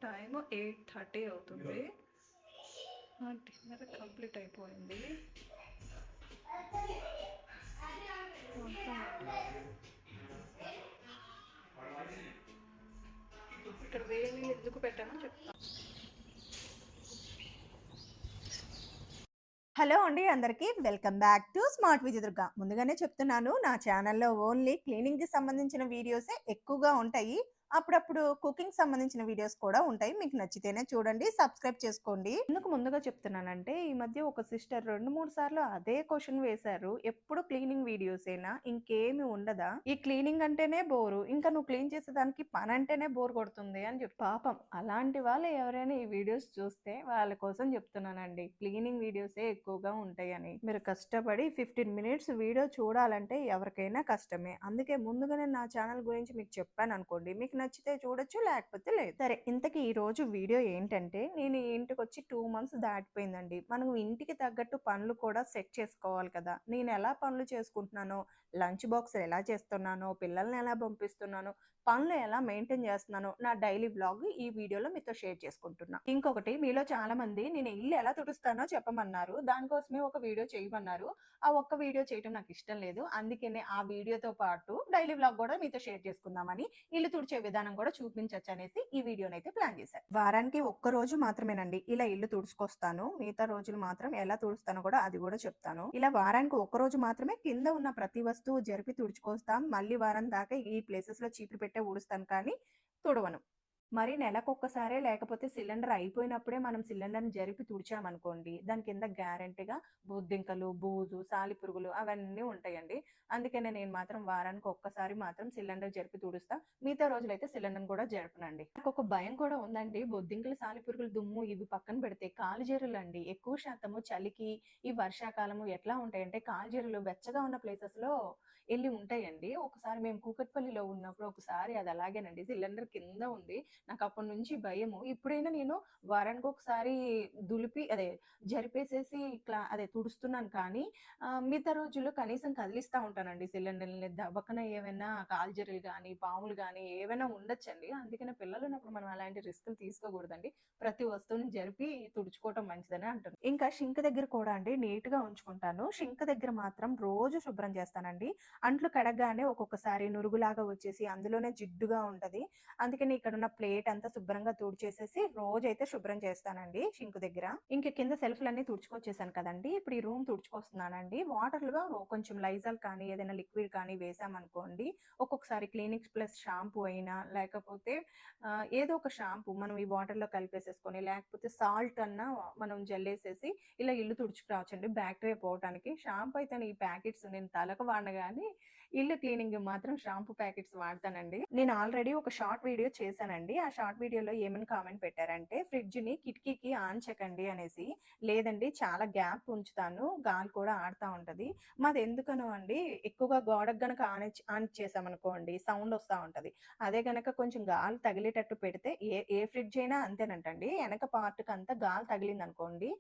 Time 8:30 అవుతుంది. Dinner complete అయిపోయింది. ఇక్కడ వేడి నీళ్ళు ఎందుకు పెట్టానో చెప్తాను. హలో అండి, అందరికీ welcome back to smart Vijayadurga. ముందుగానే చెప్తున్నాను, నా ఛానల్లో ఓన్లీ క్లీనింగ్కి సంబంధించిన వీడియోసే ఎక్కువగా ఉంటాయి. అప్పుడప్పుడు కుకింగ్ సంబంధించిన వీడియోస్ కూడా ఉంటాయి. మీకు నచ్చితేనే చూడండి, సబ్స్క్రైబ్ చేసుకోండి. ఎందుకు ముందుగా చెప్తున్నానంటే, ఈ మధ్య ఒక సిస్టర్ 2-3 సార్లు అదే క్వశ్చన్ వేశారు. ఎప్పుడు క్లీనింగ్ వీడియోసేనా, ఇంకేమి ఉండదా, ఈ క్లీనింగ్ అంటేనే బోరు, ఇంకా నువ్వు క్లీన్ చేసేదానికి పని అంటేనే బోర్ కొడుతుంది అని చెప్పి. పాపం అలాంటి వాళ్ళు ఎవరైనా ఈ వీడియోస్ చూస్తే వాళ్ళ కోసం చెప్తున్నానండి, క్లీనింగ్ వీడియోసే ఎక్కువగా ఉంటాయని. మీరు కష్టపడి 15 మినిట్స్ వీడియో చూడాలంటే ఎవరికైనా కష్టమే. అందుకే ముందుగానే నా ఛానల్ గురించి మీకు చెప్పాను అనుకోండి, మీకు నచ్చితే చూడొచ్చు, లేకపోతే లేదు. సరే, ఇంతకీ ఈ రోజు వీడియో ఏంటంటే, నేను ఈ ఇంటికి వచ్చి 2 మంత్స్ దాటిపోయిందండి. మనం ఇంటికి తగ్గట్టు పనులు కూడా సెట్ చేసుకోవాలి కదా. నేను ఎలా పనులు చేసుకుంటున్నానో, లంచ్ బాక్స్ ఎలా చేస్తున్నానో, పిల్లల్ని ఎలా పంపిస్తున్నానో, పనులు ఎలా మెయింటైన్ చేస్తున్నానో, నా డైలీ వ్లాగ్ ఈ వీడియోలో మీతో షేర్ చేసుకుంటున్నా. ఇంకొకటి, మీలో చాలా మంది నేను ఇల్లు ఎలా తుడుస్తానో చెప్పమన్నారు. దానికోసమే ఒక వీడియో చేయమన్నారు. ఆ ఒక్క వీడియో చేయడం నాకు ఇష్టం లేదు. అందుకనే ఆ వీడియోతో పాటు డైలీ వ్లాగ్ కూడా మీతో షేర్ చేసుకుందామని, ఇల్లు తుడిచే విధానం కూడా చూపించచ్చు అనేసి ఈ వీడియోనైతే ప్లాన్ చేశాను. వారానికి ఒక్క రోజు మాత్రమేనండి ఇలా ఇల్లు తుడుచుకొస్తాను. మిగతా రోజులు మాత్రం ఎలా తుడుస్తానో కూడా అది కూడా చెప్తాను. ఇలా వారానికి ఒక్క రోజు మాత్రమే కింద ఉన్న ప్రతి వస్తువు జరిపి తుడుచుకొస్తాం. మళ్ళీ వారం దాకా ఈ ప్లేసెస్ లో చీపురు పెట్టే ఊడుస్తాను, కానీ తుడవను. మరి నెలకొక్కసారే, లేకపోతే సిలిండర్ అయిపోయినప్పుడే మనం సిలిండర్‌ని జరిపి తుడిచామనుకోండి, దాని కింద గ్యారంటీగా బొద్దింకలు, బూజు, సాలిపురుగులు అవన్నీ ఉంటాయండి. అందుకనే నేను మాత్రం వారానికి ఒక్కసారి మాత్రం సిలిండర్ జరిపి తుడుస్తా. మిగతా రోజులైతే సిలిండర్‌ని కూడా జరపనండి. నాకొక భయం కూడా ఉందండి. బొద్దింకలు, సాలిపురుగులు, దుమ్ము ఇవి పక్కన పెడితే కాలుజీరులండి ఎక్కువ శాతము చలికి, ఈ వర్షాకాలము ఎట్లా ఉంటాయంటే, కాలుజీరులు వెచ్చగా ఉన్న ప్లేసెస్‌లో ఎళ్లి ఉంటాయండి. ఒకసారి మేము కూకట్పల్లిలో ఉన్నప్పుడు ఒకసారి అది అలాగేనండి, సిలిండర్ కింద ఉంది. నాకప్పటి నుంచి భయము. ఇప్పుడైనా నేను వారానికొకసారి దులిపి అదే జరిపేసేసి అదే తుడుస్తున్నాను, కానీ మిగతా రోజుల్లో కనీసం కదిలిస్తా ఉంటానండి సిలిండర్‌ని. దబక్కన ఏవైనా కాలుజెర్రీలు గానీ, పాములు గానీ ఏవైనా ఉండొచ్చండి. అందుకనే పిల్లలున్నప్పుడు మనం అలాంటి రిస్కులు తీసుకోకూడదండి. ప్రతి వస్తువుని జరిపి తుడుచుకోవటం మంచిదని అంటున్నా. ఇంకా షింక్ దగ్గర కూడా అండి నీట్‌గా ఉంచుకుంటాను. షింక్ దగ్గర మాత్రం రోజు శుభ్రం చేస్తానండి. అంట్లు కడగగానే ఒక్కొక్కసారి నురుగులాగా వచ్చేసి అందులోనే జిడ్డుగా ఉంటది. అందుకని ఇక్కడున్న ప్లేట్ అంతా శుభ్రంగా తుడిచేసేసి రోజైతే శుభ్రం చేస్తానండి షింక్ దగ్గర. ఇంక కింద సెల్ఫ్‌లన్నీ తుడుచుకొచ్చేసాను కదండీ! ఇప్పుడు ఈ రూమ్ తుడుచుకొస్తున్నానండి. వాటర్‌లో కొంచెం లైజాల్ కానీ, ఏదైనా లిక్విడ్ కానీ వేసామనుకోండి, ఒక్కొక్కసారి క్లినిక్స్ ప్లస్ షాంపూ అయినా, లేకపోతే ఏదో ఒక షాంపూ మనం ఈ వాటర్‌లో కలిపేసేసుకొని, లేకపోతే సాల్ట్ అన్నా మనం జల్లేసేసి ఇలా ఇల్లు తుడుచుకురావచ్చండి బ్యాక్టీరియా పోవటానికి. షాంపూ అయితే ఈ ప్యాకెట్స్ నేను తలకు వాడను గానీ, ఇల్లు క్లీనింగ్ మాత్రం షాంపూ ప్యాకెట్స్ వాడతానండి. నేను ఆల్రెడీ ఒక షార్ట్ వీడియో చేశానండి. ఆ షార్ట్ వీడియోలో ఏమని కామెంట్ పెట్టారంటే, ఫ్రిడ్జ్‌ని కిటికీకి ఆన్చకండి అనేసి. లేదండి, చాలా గ్యాప్ ఉంచుతాను, గాలి కూడా ఆడుతా ఉంటది. మాది ఎందుకనో అండి, ఎక్కువగా గోడకు గనక ఆన్ చేసామనుకోండి సౌండ్ వస్తా ఉంటది. అదే గనక కొంచెం గాలి తగిలేటట్టు పెడితే, ఏ ఏ ఫ్రిడ్జ్ అయినా అంతేనంటండి. ఎనక పార్ట్‌కి అంతా గాలి తగిలిందనుకోండి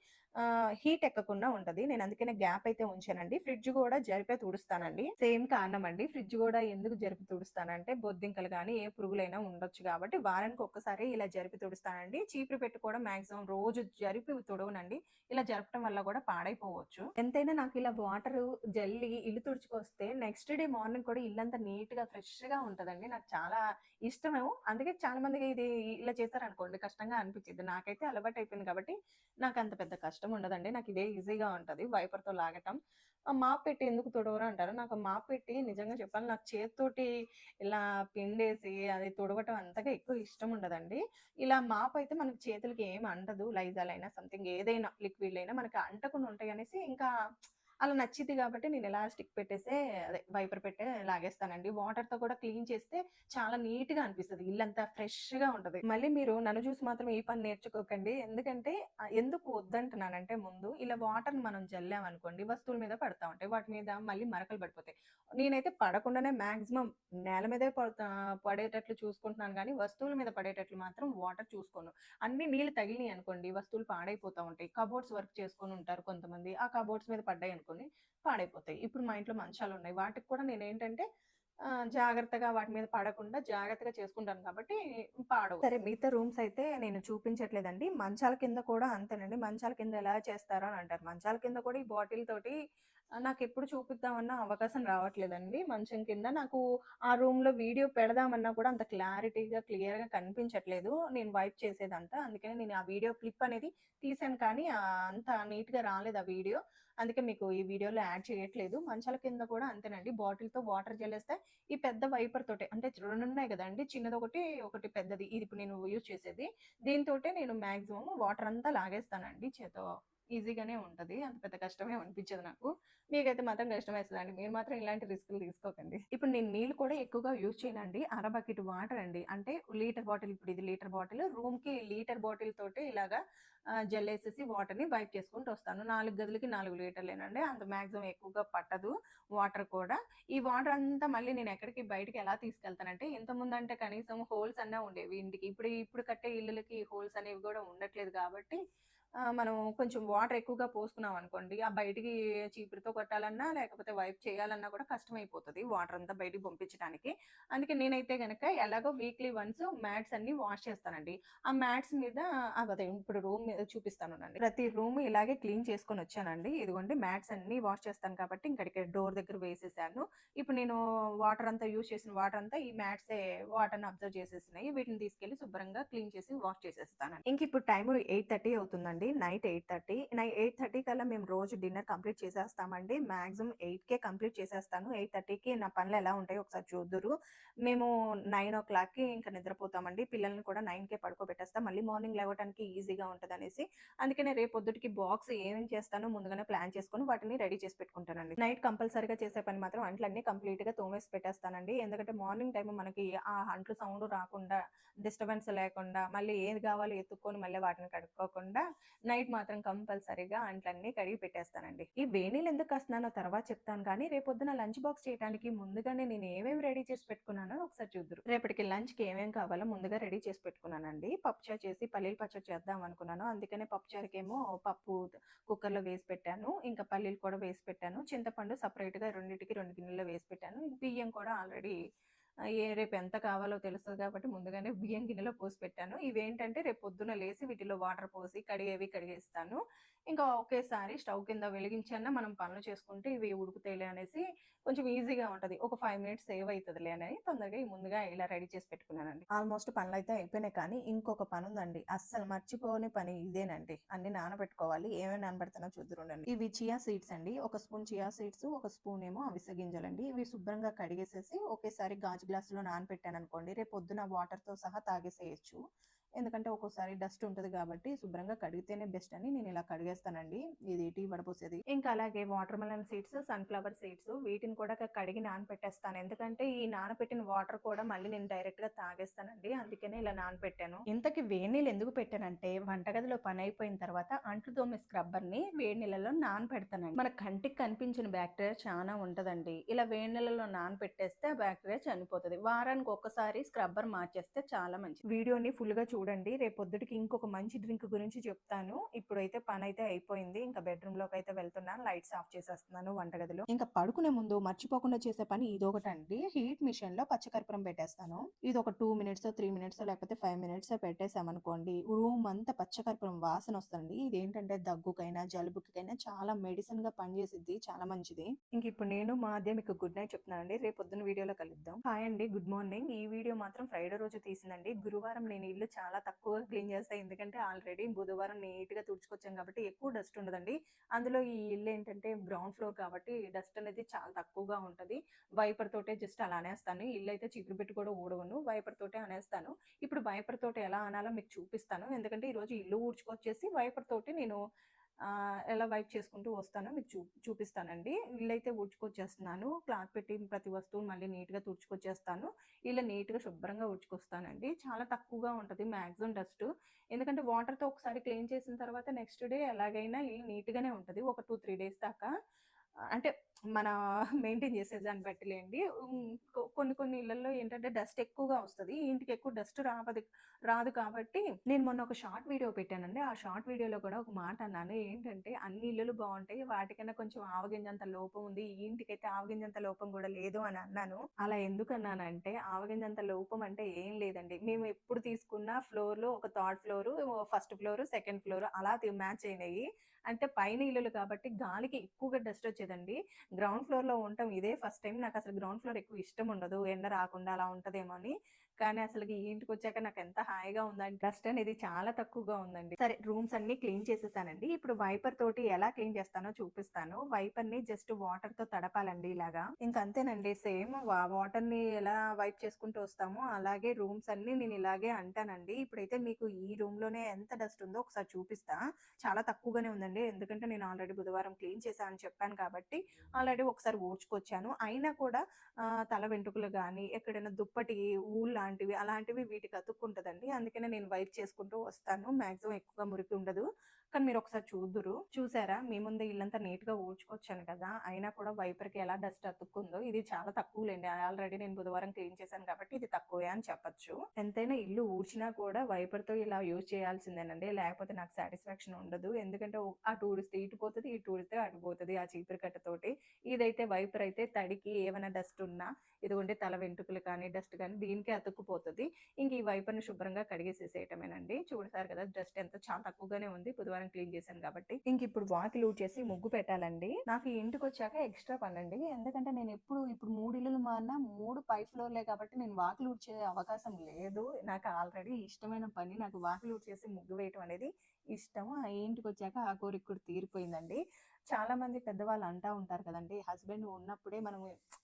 హీట్ ఎక్కకుండా ఉంటది. నేను అందుకనే గ్యాప్ అయితే ఉంచానండి. ఫ్రిడ్జ్ కూడా జరిపే తుడుస్తానండి. సేమ్ కారణం అండి. ఫ్రిడ్జ్ కూడా ఎందుకు జరిపి తుడుస్తానంటే, బొద్దింకలు గానీ, ఏ పురుగులైనా ఉండొచ్చు కాబట్టి వారానికి ఒక్కసారి ఇలా జరిపి తుడుస్తానండి. చీపురు పెట్టి కూడా మాక్సిమం రోజు జరిపి తుడవనండి. ఇలా జరపడం వల్ల కూడా పాడైపోవచ్చు. ఎంతైనా నాకు ఇలా వాటరు జల్లి ఇల్లు తుడుచుకొస్తే నెక్స్ట్ డే మార్నింగ్ కూడా ఇల్లంతా నీట్‌గా ఫ్రెష్‌గా ఉంటదండి. నాకు చాలా ఇష్టము. అందుకే చాలా మందికి ఇది ఇలా చేశారనుకోండి కష్టంగా అనిపిచ్చిద్ది. నాకైతే అలవాటయిపోయింది కాబట్టి నాకంత పెద్ద కష్టం ఉండదండి. నాకిదే ఈజీగా ఉంటది వైపర్‌తో లాగటం. మాప్ పెట్టి ఎందుకు తుడవరు అంటారు. నాకు మాప్ పెట్టి నిజంగా చెప్పాలి, నాకు చేత్తోటి ఇలా పిండేసి అది తుడవటం అంతగా ఎక్కువ ఇష్టం ఉండదండి. ఇలా మాప్ అయితే మనకి చేతులకి ఏమి అంటదు. లైజాల్ అయినా సంథింగ్ ఏదైనా లిక్విడ్‌లైనా మనకి అంటకుండా ఉంటాయనేసి ఇంకా అలా నచ్చిద్ది కాబట్టి నేను ఇలా స్టిక్ పెట్టేసే అదే వైపర్ పెట్టే లాగేస్తానండి. వాటర్‌తో కూడా క్లీన్ చేస్తే చాలా నీట్‌గా అనిపిస్తది. ఇల్లంతా ఫ్రెష్‌గా ఉంటది. మళ్ళీ మీరు నన్ను చూసి మాత్రం ఈ పని నేర్చుకోకండి. ఎందుకంటే ఎందుకు వద్దంటున్నానంటే, ముందు ఇలా వాటర్‌ని మనం జల్లామనుకోండి వస్తువుల మీద పడతా ఉంటాయి. వాటి మీద మళ్ళీ మరకలు పడిపోతాయి. నేనైతే పడకుండానే మాక్సిమం నేల మీదే పడేటట్లు చూసుకుంటున్నాను గానీ, వస్తువుల మీద పడేటట్లు మాత్రం వాటర్ చూసుకోను. అన్నీ నీళ్ళు తగిలినియి అనుకోండి వస్తువులు పాడైపోతా ఉంటాయి. కబోర్డ్స్ వర్క్ చేసుకొని ఉంటారు కొంతమంది. ఆ కబోర్డ్స్ మీద పడ్డాయనుకోండి పాడైపోతాయి. ఇప్పుడు మా ఇంట్లో మంచాలున్నాయి. వాటికి కూడా నేనేంటంటే జాగ్రత్తగా వాటి మీద పడకుండా జాగ్రత్తగా చేసుకుంటాను కాబట్టి పాడవు. సరే మిగతా రూమ్స్ అయితే నేను చూపించట్లేదండి. మంచాల కింద కూడా అంతేనండి. మంచాల కింద ఎలా చేస్తారో అని అంటారు. మంచాల కింద కూడా ఈ బాటిల్ తోటి నాకెప్పుడు చూపిద్దామన్న అవకాశం రావట్లేదండి. మంచం కింద నాకు ఆ రూమ్‌లో వీడియో పెడదామన్నా కూడా అంత క్లారిటీగా, క్లియర్‌గా కనిపించట్లేదు. నేను వైప్ చేసేదంతా. అందుకని నేను ఆ వీడియో క్లిప్ అనేది తీశాను కానీ అంత నీట్‌గా రాలేదు ఆ వీడియో. అందుకే మీకు ఈ వీడియోలో యాడ్ చేయట్లేదు. మంచాల కింద కూడా అంతేనండి. బాటిల్‌తో వాటర్ జల్లేస్తే ఈ పెద్ద వైపర్ తోటే అంటే 2 ఉన్నాయి గదండీ! చిన్నదొకటి, ఒకటి పెద్దది. ఇది ఇప్పుడు నేను యూజ్ చేసేది. దీనితోటే నేను మాక్సిమం వాటర్ అంతా లాగేస్తానండి చేతో. ఈజీగానే ఉంటది. అంత పెద్ద కష్టమేం అనిపించదు నాకు. మీకైతే మాత్రం కష్టమేస్తదండి. మీరు మాత్రం ఇలాంటి రిస్కులు తీసుకోకండి. ఇప్పుడు నేను నీళ్ళు కూడా ఎక్కువగా యూజ్ చేయనండి. అర బకెట్ వాటర్ అండి. అంటే లీటర్ బాటిల్ ఇప్పుడు ఇది లీటర్ బాటిల్. రూమ్‌కి లీటర్ బాటిల్ తోటి ఇలాగా జల్లేసేసి వాటర్‌ని వైప్ చేసుకుంటూ వస్తాను. 4 గదులకి 4 లీటర్లేనండి. అంత మాక్సిమం ఎక్కువగా పట్టదు వాటర్ కూడా. ఈ వాటర్ అంతా మళ్ళీ నేను ఎక్కడికి బయటికి ఎలా తీసుకెళ్తానంటే, ఇంతకుముందంటే కనీసం హోల్స్ అన్నా ఉండేవి ఇంటికి. ఇప్పుడు కట్టే ఇల్లులకి హోల్స్ అనేవి గూడా ఉండట్లేదు కాబట్టి మనం కొంచెం వాటర్ ఎక్కువగా పోసుకున్నామనుకోండి, ఆ బయటికి చీపురుతో కొట్టాలన్నా, లేకపోతే వైప్ చేయాలన్నా కూడా కష్టమైపోతది వాటర్ అంతా బయటికి పంపించడానికి. అందుకే నేనైతే గనక ఎలాగో వీక్లీ వన్స్ మ్యాట్స్ అన్నీ వాష్ చేస్తానండి. ఆ మ్యాట్స్ మీద అదే ఇప్పుడు రూమ్ మీద చూపిస్తానుండండి. ప్రతి రూమ్ ఇలాగే క్లీన్ చేసుకొనొచ్చానండి. ఇదిగోండి మ్యాట్స్ అన్నీ వాష్ చేస్తాను కాబట్టి ఇంకడికి డోర్ దగ్గర వేసేసాను. ఇప్పుడు నేను వాటర్ అంతా యూజ్ చేసిన వాటర్ అంతా ఈ మ్యాట్సే వాటర్‌ని అబ్జర్వ్ చేసేసినాయి. వీటిని తీసుకెళ్ళి శుభ్రంగా క్లీన్ చేసి వాష్ చేసేస్తానండి. ఇంకిప్పుడు టైము 8:30 అవుతుందండి. నైట్ 8:30. 8:30 కల్లా మేము రోజు డిన్నర్ కంప్లీట్ చేసేస్తామండి. మాక్సిమం 8కే కంప్లీట్ చేసేస్తాను. 8:30కి నా పనులు ఎలా ఉంటాయో ఒకసారి చూద్దురు. మేము 9:00కి ఇంక నిద్రపోతామండి. పిల్లల్ని కూడా 9కే పడుకోబెట్టేస్తాం. మళ్ళీ మార్నింగ్ లేవటానికి ఈజీగా ఉంటదనేసి. అందుకనే రేపొద్దుటికి బాక్స్ ఏమేం చేస్తానో ముందుగానే ప్లాన్ చేసుకొని వాటిని రెడీ చేసి పెట్టుకుంటానండి. నైట్ కంపల్సరీగా చేసే పని మాత్రం అంట్లన్నీ కంప్లీట్‌గా తోమేసి పెట్టేస్తానండి. ఎందుకంటే మార్నింగ్ టైమ్ మనకి ఆ అంట్లు సౌండ్ రాకుండా, డిస్టర్బెన్స్ లేకుండా, మళ్ళీ ఏది కావాలో ఎతుక్కొని మళ్ళీ వాటిని కడుక్కోకుండా నైట్ మాత్రం కంపల్సరీగా అంట్లన్నీ కడిగి పెట్టేస్తానండి. ఈ వేడినీళ్ళు ఎందుకు కాస్తున్నానో తర్వాత చెప్తాను కానీ, రేపొద్దున లంచ్ బాక్స్ చేయడానికి ముందుగానే నేను ఏమేమి రెడీ చేసి పెట్టుకున్నానో ఒకసారి చూద్దురు. రేపటికి లంచ్‌కి ఏమేమి కావాలో ముందుగా రెడీ చేసి పెట్టుకున్నానండి. పప్పుచారు చేసి పల్లీల పచ్చడి చేద్దాం అనుకున్నాను. అందుకనే పప్పుచారుకేమో పప్పు కుక్కర్‌లో వేసి పెట్టాను. ఇంకా పల్లీలు కూడా వేసి పెట్టాను. చింతపండు సెపరేట్‌గా రెండిటికి 2 గిన్నెల్లో వేసి పెట్టాను. బియ్యం కూడా ఆల్రెడీ రేపు ఎంత కావాలో తెలుస్తది కాబట్టి ముందుగానే బియ్యం గిన్నెలో పోసి పెట్టాను. ఇవేంటంటే రేపు పొద్దున్న లేసి వీటిలో వాటర్ పోసి కడిగేవి కడిగేస్తాను. ఇంకా ఒకేసారి స్టవ్ కింద వెలిగించన్నా మనం పనులు చేసుకుంటే ఇవి ఉడుకుతాయిలే అనేసి కొంచెం ఈజీగా ఉంటది. ఒక 5 మినిట్స్ సేవ్ అయితదిలే అని తొందరగా ముందుగా ఇలా రెడీ చేసి పెట్టుకున్నానండి. ఆల్మోస్ట్ పనులైతే అయిపోయినాయి కానీ ఇంకొక పనుందండి. అస్సలు మర్చిపోని పని ఇదేనండి. అన్నీ నానబెట్టుకోవాలి. ఏమేమి నానబెడతానో చూద్దురుండండి. ఇవి చియా సీడ్స్ అండి. ఒక స్పూన్ చియా సీడ్స్, ఒక స్పూన్ ఏమో అవిసె గింజలండి. ఇవి శుభ్రంగా కడిగేసేసి ఒకేసారి గాజు గ్లాసులో నానబెట్టాననుకోండి రేపు పొద్దున వాటర్‌తో సహా తాగేసేయొచ్చు. ఎందుకంటే ఒక్కోసారి డస్ట్ ఉంటది కాబట్టి శుభ్రంగా కడిగితేనే బెస్ట్ అని నేను ఇలా కడిగేస్తానండి. ఇది టీ వడపోసేది. ఇంకా అలాగే water melon seeds, sunflower seeds వీటిని కూడా కడిగి నానబెట్టేస్తాను. ఎందుకంటే ఈ నానబెట్టిన వాటర్ కూడా మళ్ళీ నేను డైరెక్ట్‌గా తాగేస్తానండి. అందుకనే ఇలా నానబెట్టాను. ఇంతకి వేడి నీళ్ళు ఎందుకు పెట్టానంటే వంటగదిలో పని అయిపోయిన తర్వాత అంట్లు తోమే స్క్రబ్బర్‌ని వేడి నీళ్ళలో నానపెడతానండి. మన కంటికి కనిపించిన బ్యాక్టీరియా చాలా ఉంటదండి. ఇలా వేడి నీళ్ళలో నానపెట్టేస్తే ఆ బ్యాక్టీరియా చనిపోతది. వారానికి ఒక్కసారి స్క్రబ్బర్ మార్చేస్తే చాలా మంచిది. వీడియోని ఫుల్‌గా చూడండి. రేపొద్దుటికి ఇంకొక మంచి డ్రింక్ గురించి చెప్తాను. ఇప్పుడైతే పనైతే అయిపోయింది. ఇంకా బెడ్‌రూమ్‌లోకైతే వెళ్తున్నాను. లైట్స్ ఆఫ్ చేసేస్తున్నాను వంటగదిలో. ఇంకా పడుకునే ముందు మర్చిపోకుండా చేసే పని ఇదొకటండి. హీట్ మిషన్‌లో పచ్చకర్పూరం పెట్టేస్తాను. ఇది ఒక 2 మినిట్సో, 3 మినిట్సో లేకపోతే 5 మినిట్సో పెట్టేసామనుకోండి రూమ్ అంతా పచ్చకర్పూరం వాసన వస్తదండి. ఇదేంటంటే దగ్గుకైనా, జలుబుకైనా చాలా మెడిసిన్‌గా పనిచేసిద్ది. చాలా మంచిది. ఇంకిప్పుడు నేను మా అదే మీకు గుడ్ నైట్ చెప్తున్నానండి. రేపొద్దున వీడియోలో కలుద్దాం. హాయ్ అండి. Good morning. ఈ వీడియో మాత్రం ఫ్రైడే రోజు తీసిందండి. గురువారం నేను ఇల్లు చాలా తక్కువగా క్లీన్ చేస్తా. ఎందుకంటే ఆల్రెడీ బుధవారం నీట్‌గా తుడుచుకొచ్చాం కాబట్టి ఎక్కువ డస్ట్ ఉండదండి. అందులో ఈ ఇల్లు ఏంటంటే గ్రౌండ్ ఫ్లోర్ కాబట్టి డస్ట్ అనేది చాలా తక్కువగా ఉంటది. వైపర్ తోటే జస్ట్ అలా అనేస్తాను. ఇల్లయితే చీపురు పెట్టి కూడా ఊడవను. వైపర్ తోటే అనేస్తాను. ఇప్పుడు వైపర్ తోటి ఎలా అనాలో మీకు చూపిస్తాను. ఎందుకంటే ఈరోజు ఇల్లు ఊడ్చుకొచ్చేసి వైపర్ తోటి నేను ఎలా వైప్ చేసుకుంటూ వస్తానో మీకు చూపిస్తానండి. ఇల్లైతే ఊడ్చుకొచ్చేస్తున్నాను. క్లాత్ పెట్టి ప్రతి వస్తువుని మళ్ళీ నీట్‌గా తుడుచుకొచ్చేస్తాను. ఇల్లు నీట్‌గా శుభ్రంగా ఊడ్చుకొస్తానండి. చాలా తక్కువగా ఉంటది మాక్సిమం డస్టు. ఎందుకంటే వాటర్‌తో ఒకసారి క్లీన్ చేసిన తర్వాత నెక్స్ట్ డే ఎలాగైనా ఇల్లు నీట్‌గానే ఉంటది. ఒక 2, 3 డేస్ దాకా. అంటే మన మెయింటైన్ చేసే దాన్ని బట్టిలేండి. కొన్ని కొన్ని ఇళ్లల్లో ఏంటంటే డస్ట్ ఎక్కువగా వస్తది. ఈ ఇంటికి ఎక్కువ డస్ట్ రాదు కాబట్టి నేను మొన్న ఒక షార్ట్ వీడియో పెట్టానండి. ఆ షార్ట్ వీడియోలో కూడా ఒక మాట అన్నాను. ఏంటంటే అన్ని ఇల్లులు బావుంటాయి. వాటికన్నా కొంచెం ఆవగింజంత లోపం ఉంది. ఈ ఇంటికైతే ఆవగింజంత లోపం కూడా లేదు అని అన్నాను. అలా ఎందుకన్నానంటే ఆవగింజంత లోపం అంటే ఏం లేదండి. మేము ఎప్పుడు తీసుకున్న ఫ్లోర్‌లో ఒక third floor, first floor, second floor అలా మ్యాచ్ అయినాయి. అంటే పైన ఇల్లులు కాబట్టి గాలికి ఎక్కువగా డస్ట్ వచ్చేదండి. గ్రౌండ్ ఫ్లోర్‌లో ఉండటం ఇదే ఫస్ట్ టైమ్. నాకసలు గ్రౌండ్ ఫ్లోర్ ఎక్కువ ఇష్టం ఉండదు. ఎండ రాకుండా అలా ఉంటదేమో అని. కానీ అసలకి ఈ ఇంటికొచ్చాక నాకెంత హాయిగా ఉందంటే డస్ట్ అనేది చాలా తక్కువగా ఉందండి. సరే రూమ్స్ అన్నీ క్లీన్ చేసేసానండి. ఇప్పుడు వైపర్ తోటి ఎలా క్లీన్ చేస్తానో చూపిస్తాను. వైపర్‌ని జస్ట్ వాటర్‌తో తడపాలండి ఇలాగా. ఇంక అంతేనండి. సేమ్ వాటర్‌ని ఎలా వైప్ చేసుకుంటూ వస్తామో అలాగే రూమ్స్ అన్నీ నేను ఇలాగే అంటానండి. ఇప్పుడైతే మీకు ఈ రూమ్‌లోనే ఎంత డస్ట్ ఉందో ఒకసారి చూపిస్తా. చాలా తక్కువగానే ఉందండి. ఎందుకంటే నేను ఆల్రెడీ బుధవారం క్లీన్ చేశా అని చెప్పాను కాబట్టి ఆల్రెడీ ఒకసారి ఊడ్చుకొచ్చాను. అయినా కూడా తల వెంట్రుకలు గానీ, ఎక్కడైనా దుప్పటి, వూల్ లాంటివి అలాంటివి వీటికి అతుక్కుంటదండి. అందుకనే నేను వైప్ చేసుకుంటూ వస్తాను. మాక్సిమం ఎక్కువగా మురికి ఉండదు. కానీ మీరొకసారి చూద్దురు. చూసారా? మీ ముందే ఇల్లంతా నీట్‌గా ఊడ్చుకొచ్చాను కదా! అయినా కూడా వైపర్‌కి ఎలా డస్ట్ అతుక్కుందో. ఇది చాలా తక్కువలేండి. ఆల్రెడీ నేను బుధవారం క్లీన్ చేశాను కాబట్టి ఇది తక్కువే అని చెప్పొచ్చు. ఎంతైనా ఇల్లు ఊడ్చినా కూడా వైపర్‌తో ఇలా యూజ్ చేయాల్సిందేనండి. లేకపోతే నాకు సాటిస్ఫాక్షన్ ఉండదు. ఎందుకంటే అటు ఊడిస్తే ఇటు పోతది, ఇటు ఊడిస్తే అటు పోతది ఆ చీపురు కట్టతోటి. ఇదైతే వైపర్ అయితే తడికి ఏమైనా డస్ట్ ఉన్నా ఇదిగోండి తల వెంట్రుకలు కానీ, డస్ట్ కానీ దీనికే అతుక్కుపోతది. ఇంక ఈ వైపర్‌ని శుభ్రంగా కడిగేసేసేయటమేనండి. చూసారు కదా! డస్ట్ ఎంత చాలా తక్కువగానే ఉంది. బుధవారం క్లీన్ చేశాను కాబట్టి. ఇంకిప్పుడు వాకిలి ఊడ్చేసి ముగ్గు పెట్టాలండి. నాకు ఈ ఇంటికొచ్చాక ఎక్స్‌ట్రా పనండి. ఎందుకంటే నేనెప్పుడు ఇప్పుడు 3 ఇల్లులు మారినా 3 పై ఫ్లోర్‌లే కాబట్టి నేను వాకిలి ఊడ్చే అవకాశం లేదు. నాకు ఆల్రెడీ ఇష్టమైన పని. నాకు వాకిలి ఊడ్చేసి ముగ్గు వేయటం అనేది ఇష్టం. ఆ ఇంటికొచ్చాక ఆ కోరిక కూడా తీరిపోయిందండి. చాలా మంది పెద్దవాళ్ళు అంటా ఉంటారు కదండీ! హస్బెండ్ ఉన్నప్పుడే మనం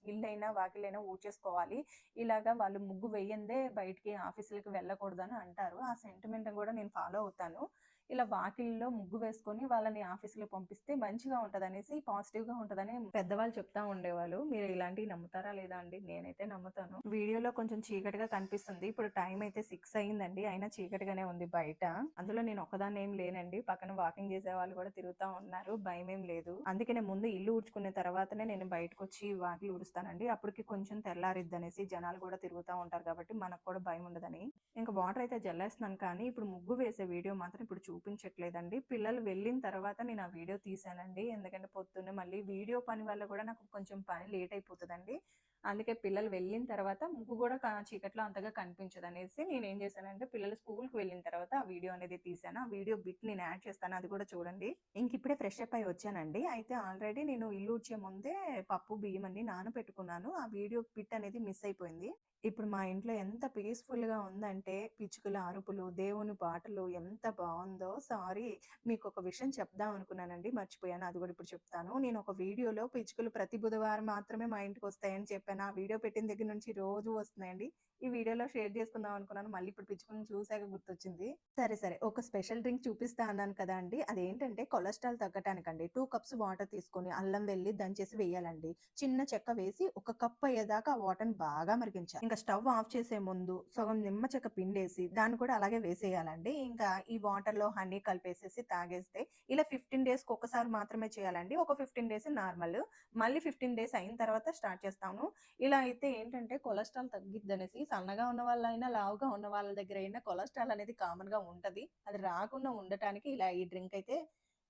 ఇల్లైనా, వాకిలైనా ఊడ్చేసుకోవాలి. ఇలాగా వాళ్ళు ముగ్గు వేయందే బయటికి ఆఫీసులకి వెళ్ళకూడదని అంటారు. ఆ సెంటిమెంట్‌ని కూడా నేను ఫాలో అవుతాను. ఇలా వాకిలిలో ముగ్గు వేసుకొని వాళ్ళని ఆఫీస్‌కి పంపిస్తే మంచిగా ఉంటదనేసి, పాజిటివ్‌గా ఉంటదని పెద్దవాళ్ళు చెప్తా ఉండేవాళ్ళు. మీరు ఇలాంటివి నమ్ముతారా లేదా అండి? నేనైతే నమ్ముతాను. వీడియోలో కొంచెం చీకటిగా కనిపిస్తుంది. ఇప్పుడు టైం అయితే 6 అయిందండి. అయినా చీకటిగానే ఉంది బయట. అందులో నేను ఒక్కదాన్ని ఏం లేనండి. పక్కన వాకింగ్ చేసేవాళ్ళు కూడా తిరుగుతా ఉన్నారు. భయమేం లేదు. అందుకే నేను ముందు ఇల్లు ఊడ్చుకున్న తర్వాతనే నేను బయటకొచ్చి వాకిలి ఊడుస్తానండి. అప్పటికి కొంచెం తెల్లారిద్దనేసి జనాలు కూడా తిరుగుతా ఉంటారు కాబట్టి మనకు కూడా భయం ఉండదని. ఇంక వాటర్ అయితే జల్లేస్తున్నాను కానీ ఇప్పుడు ముగ్గు వేసే వీడియో మాత్రం ఇప్పుడు చూపించట్లేదండి. పిల్లలు వెళ్ళిన తర్వాత నేను ఆ వీడియో తీశానండి. ఎందుకంటే పొద్దున్నే మళ్ళీ వీడియో పని వల్ల కూడా నాకు కొంచెం పని లేట్ అయిపోతదండి. అందుకే పిల్లలు వెళ్ళిన తర్వాత ముగ్గు కూడా చీకట్లో అంతగా కనిపించదనేసి నేనేం చేశానంటే పిల్లలు స్కూల్‌కి వెళ్ళిన తర్వాత ఆ వీడియో అనేది తీశాను. ఆ వీడియో బిట్ నేను యాడ్ చేస్తాను. అది కూడా చూడండి. ఇంకిప్పుడే ఫ్రెష్ అప్ అయ్యి వచ్చానండి. అయితే ఆల్రెడీ నేను ఇల్లు ఊడ్చే ముందే పప్పు, బియ్యం అన్నీ నానబెట్టుకున్నాను. ఆ వీడియో బిట్ అనేది మిస్ అయిపోయింది. ఇప్పుడు మా ఇంట్లో ఎంత పీస్‌ఫుల్‌గా ఉందంటే పిచ్చుకల అరుపులు, దేవుని పాటలు ఎంత బావుందో. సారీ మీకొక విషయం చెప్దాం అనుకున్నానండి. మర్చిపోయాను. అది కూడా ఇప్పుడు చెప్తాను. నేను ఒక వీడియోలో పిచ్చుకలు ప్రతి బుధవారం మాత్రమే మా ఇంటికొస్తాయని చెప్పాను. ఆ వీడియో పెట్టిన దగ్గర నుంచి రోజు వస్తున్నాయండి. ఈ వీడియోలో షేర్ చేసుకుందాం అనుకున్నాను. మళ్ళీ ఇప్పుడు పిచ్చుకలను చూసాక గుర్తొచ్చింది. సరే. ఒక స్పెషల్ డ్రింక్ చూపిస్తా అన్నాను కదా అండి! అదేంటంటే కొలెస్ట్రాల్ తగ్గటానికండి. 2 కప్స్ వాటర్ తీసుకొని అల్లం వెల్లి దంచేసి వేయాలండి. చిన్న చెక్క వేసి ఒక కప్ అయ్యేదాకా ఆ వాటర్‌ని బాగా మరిగించాలి. ఇంకా స్టవ్ ఆఫ్ చేసే ముందు సగం నిమ్మ చెక్క పిండేసి దాన్ని కూడా అలాగే వేసేయాలండి. ఇంకా ఈ వాటర్‌లో హనీ కలిపేసేసి తాగేస్తే ఇలా 15 డేస్‌కి ఒక్కసారి మాత్రమే చేయాలండి. ఒక 15 డేస్ నార్మల్. మళ్ళీ 15 డేస్ అయిన తర్వాత స్టార్ట్ చేస్తాను. ఇలా అయితే ఏంటంటే కొలెస్ట్రాల్ తగ్గిద్దనేసి సన్నగా ఉన్న వాళ్ళైనా, లావుగా ఉన్న వాళ్ళ దగ్గరైనా కొలెస్ట్రాల్ అనేది కామన్‌గా ఉంటది. అది రాకుండా ఉండటానికి ఇలా ఈ డ్రింక్ అయితే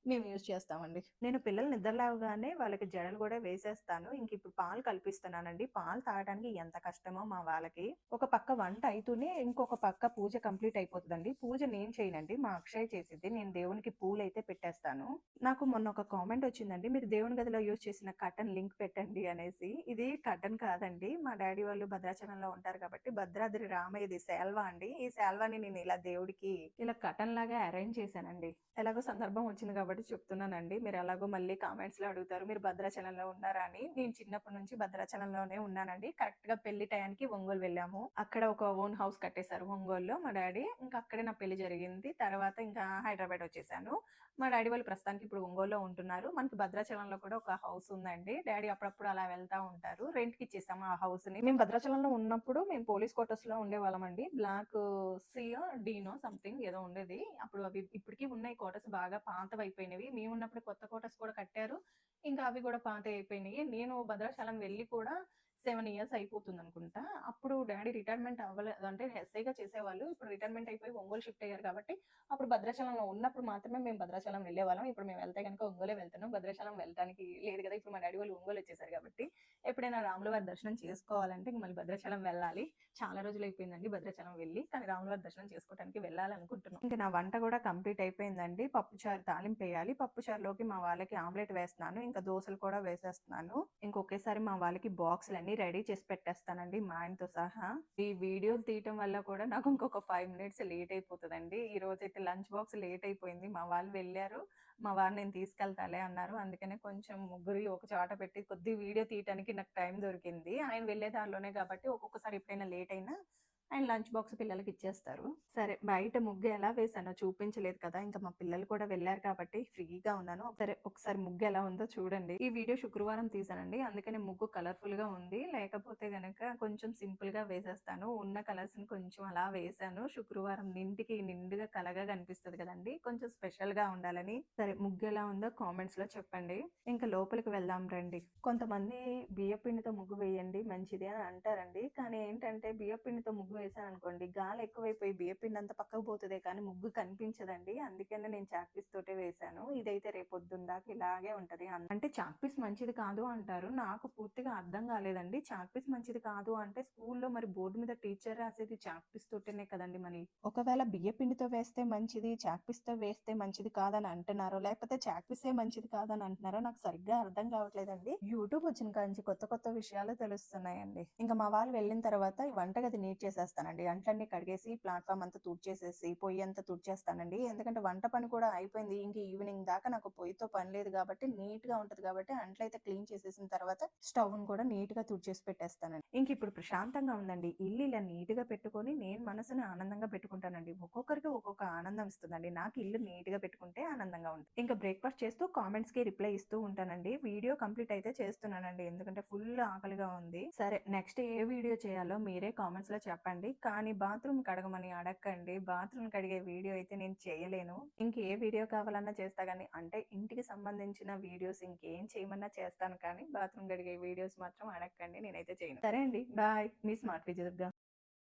మేము యూజ్ చేస్తామండి. నేను పిల్లలు నిద్ర లేవగానే వాళ్ళకి జడలు గూడా వేసేస్తాను. ఇంకిప్పుడు పాలు కల్పిస్తున్నానండి. పాలు తాగడానికి ఎంత కష్టమో మా వాళ్ళకి. ఒక పక్క వంట అయితూనే ఇంకొక పక్క పూజ కంప్లీట్ అయిపోతదండి. పూజ నేను చేయనండి. మా అక్షయ్ చేసిద్ది. నేను దేవునికి పూలైతే పెట్టేస్తాను. నాకు మొన్న ఒక కామెంట్ వచ్చిందండి. మీరు దేవుని గదిలో యూజ్ చేసిన కర్టెన్ లింక్ పెట్టండి అనేసి. ఇది కర్టెన్ కాదండి. మా డ్యాడీ వాళ్ళు భద్రాచలంలో ఉంటారు కాబట్టి భద్రాద్రి రామయ్యది శాల్వా అండి. ఈ శాల్వాని నేను ఇలా దేవుడికి ఇలా కర్టెన్ లాగా అరేంజ్ చేశానండి. ఎలాగో సందర్భం వచ్చింది కాబట్టి చెప్తున్నానండి. మీరు ఎలాగో మళ్ళీ కామెంట్స్‌లో అడుగుతారు. మీరు భద్రాచలంలో ఉన్నారా అని. నేను చిన్నప్పటి నుంచి భద్రాచలంలోనే ఉన్నానండి. కరెక్ట్‌గా పెళ్లి టయానికి ఒంగోలు వెళ్ళాము. అక్కడ ఒక ఓన్ హౌస్ కట్టేసారు ఒంగోలులో మా డ్యాడీ. ఇంకా అక్కడే నా పెళ్లి జరిగింది. తర్వాత ఇంకా హైదరాబాద్ వచ్చేసాను. మా డ్యాడీ వాళ్ళు ప్రస్తుతానికి ఇప్పుడు ఒంగోలులో ఉంటున్నారు. మనకి భద్రాచలంలో కూడా ఒక హౌస్ ఉందండి. డ్యాడీ అప్పుడప్పుడు అలా వెళ్తా ఉంటారు. రెంట్‌కి ఇచ్చేసాము ఆ హౌస్‌ని. మేము భద్రాచలంలో ఉన్నప్పుడు మేము పోలీస్ క్వార్టర్స్‌లో ఉండేవాళ్ళమండి. బ్లాక్ సీయో, డీనో సంథింగ్ ఏదో ఉండేది. అప్పుడు అవి ఇప్పటికి ఉన్నాయి క్వార్టర్స్ బాగా పాతవైపోయాయి. అయిపోయినవి. మేమున్నప్పుడు కొత్త క్వార్టర్స్ కూడా కట్టారు. ఇంకా అవి కూడా పాతయి అయిపోయినాయి. నేను భద్రాచలం వెళ్ళి కూడా 7 ఇయర్స్ అయిపోతుందనుకుంటా. అప్పుడు డ్యాడీ రిటైర్మెంట్ అంటే ఎస్ఐగా చేసేవాళ్ళు. ఇప్పుడు రిటైర్మెంట్ అయిపోయి ఒంగోలు షిఫ్ట్ అయ్యారు కాబట్టి, అప్పుడు భద్రాచలంలో ఉన్నప్పుడు మాత్రమే మేము భద్రాచలం వెళ్ళేవాళ్ళం. ఇప్పుడు మేము వెళ్తే గనుక ఒంగోలే వెళ్తున్నాం. భద్రాచలం వెళ్ళటానికి లేదు కదా! ఇప్పుడు మా డ్యాడీ వాళ్ళు ఒంగోలు వచ్చేసారు కాబట్టి, ఎప్పుడైనా రాముల వారి దర్శనం చేసుకోవాలంటే ఇంక మళ్ళీ భద్రాచలం వెళ్ళాలి. చాలా రోజులైపోయిందండి భద్రాచలం వెళ్ళి. కానీ రాముల వారి దర్శనం చేసుకోవడానికి వెళ్ళాలనుకుంటున్నాం. ఇంక నా వంట కూడా కంప్లీట్ అయిపోయిందండి. పప్పుచారు తాలింపేయాలి. పప్పుచారులోకి మా వాళ్ళకి ఆమ్లెట్ వేస్తున్నాను. ఇంకా దోసలు కూడా వేసేస్తున్నాను. ఇంకొకేసారి మా వాళ్ళకి బాక్సులన్నీ రెడీ చేసి పెట్టేస్తానండి మా ఆయనతో సహా. ఈ వీడియోలు తీయటం వల్ల కూడా నాకు ఇంకొక 5 మినిట్స్ లేట్ అయిపోతుందండి. ఈ రోజైతే లంచ్ బాక్స్ లేట్ అయిపోయింది. మా వాళ్ళు వెళ్ళారు. మా వారు నేను తీసుకెళ్తాలే అన్నారు. అందుకనే కొంచెం ముగ్గురి ఒక చోట పెట్టి కొద్ది వీడియో తీయటానికి నాకు టైం దొరికింది. ఆయన వెళ్ళే దారిలోనే కాబట్టి ఒక్కొక్కసారి ఎప్పుడైనా లేట్ అయినా ఆయన లంచ్ బాక్స్ పిల్లలకి ఇచ్చేస్తారు. సరే బయట ముగ్గు ఎలా వేసానో చూపించలేదు కదా! ఇంకా మా పిల్లలు కూడా వెళ్ళారు కాబట్టి ఫ్రీగా ఉన్నాను. సరే ఒకసారి ముగ్గు ఎలా ఉందో చూడండి. ఈ వీడియో శుక్రవారం తీసానండి. అందుకనే ముగ్గు కలర్‌ఫుల్ గా ఉంది. లేకపోతే గనక కొంచెం సింపుల్ గా వేసేస్తాను. ఉన్న కలర్స్ ని కొంచెం అలా వేసాను. శుక్రవారం ఇంటికి నిండుగా కలగా కనిపిస్తది కదండీ! కొంచెం స్పెషల్ గా ఉండాలని. సరే ముగ్గు ఎలా ఉందో కామెంట్స్ లో చెప్పండి. ఇంకా లోపలికి వెళ్దాం రండి. కొంతమంది బియ్యపిండితో ముగ్గు వేయండి మంచిది అని అంటారండి. కానీ ఏంటంటే బియ్యపిండితో ముగ్గు వేసాననుకోండి గాలి ఎక్కువైపోయి బియ్యపిండి అంతా పక్కకు పోతదే కానీ ముగ్గు కనిపించదండి. అందుకనే నేను చాక్ పీస్ తోటే వేసాను. ఇదైతే రేపొద్దున దాకా ఇలాగే ఉంటది. అంటే చాక్ పీస్ మంచిది కాదు అంటారు. నాకు పూర్తిగా అర్థం కాలేదండి. చాక్ పీస్ మంచిది కాదు అంటే స్కూల్లో మరి బోర్డు మీద టీచర్ రాసేది చాక్ పీస్ తోటేనే కదండి మరి. ఒకవేళ బియ్యపిండితో వేస్తే మంచిది, చాక్ పీస్ తో వేస్తే మంచిది కాదని అంటున్నారో లేకపోతే చాక్ పీసే మంచిది కాదని అంటున్నారో నాకు సరిగ్గా అర్థం కావట్లేదండి. యూట్యూబ్ వచ్చిన కాంచి కొత్త కొత్త విషయాలు తెలుస్తున్నాయండి. ఇంకా మా వాళ్ళు వెళ్ళిన తర్వాత ఈ వంటగది నీట్ చేసేస్తానండి. అంట్లన్నీ కడిగేసి ప్లాట్‌ఫార్మ్ అంతా తుడిచేసేసి పొయ్యి అంతా తుడిచేస్తానండి. ఎందుకంటే వంట పని కూడా అయిపోయింది. ఇంక ఈవినింగ్ దాకా నాకు పొయ్యితో పని లేదు కాబట్టి నీట్‌గా ఉంటది కాబట్టి అంట్లయితే క్లీన్ చేసేసిన తర్వాత స్టవ్‌ని కూడా నీట్‌గా తుడిచేసి పెట్టేస్తానండి. ఇంక ఇప్పుడు ప్రశాంతంగా ఉందండి. ఇల్లు ఇలా నీట్‌గా పెట్టుకొని నేను మనసుని ఆనందంగా పెట్టుకుంటానండి. ఒక్కొక్కరికి ఒక్కొక్క ఆనందం ఇస్తుందండి. నాకు ఇల్లు నీట్‌గా పెట్టుకుంటే ఆనందంగా ఉంటుంది. ఇంకా బ్రేక్‌ఫాస్ట్ చేస్తూ కామెంట్స్‌కి రిప్లై ఇస్తూ ఉంటానండి. వీడియో కంప్లీట్ అయితే చేస్తున్నానండి. ఎందుకంటే ఫుల్ ఆకలిగా ఉంది. సరే నెక్స్ట్ ఏ వీడియో చేయాలో మీరే కామెంట్స్‌లో చెప్పండి. కానీ బాత్రూమ్ కడగమని అడక్కండి. బాత్రూమ్ కడిగే వీడియో అయితే నేను చేయలేను. ఇంకే వీడియో కావాలన్నా చేస్తా గానీ అంటే ఇంటికి సంబంధించిన వీడియోస్ ఇంకేం చేయమన్నా చేస్తాను కానీ బాత్రూమ్ కడిగే వీడియోస్ మాత్రం అడక్కండి. నేనైతే చేయను. సరే అండి. బాయ్. మీ స్మార్ట్ విజయదుర్గ.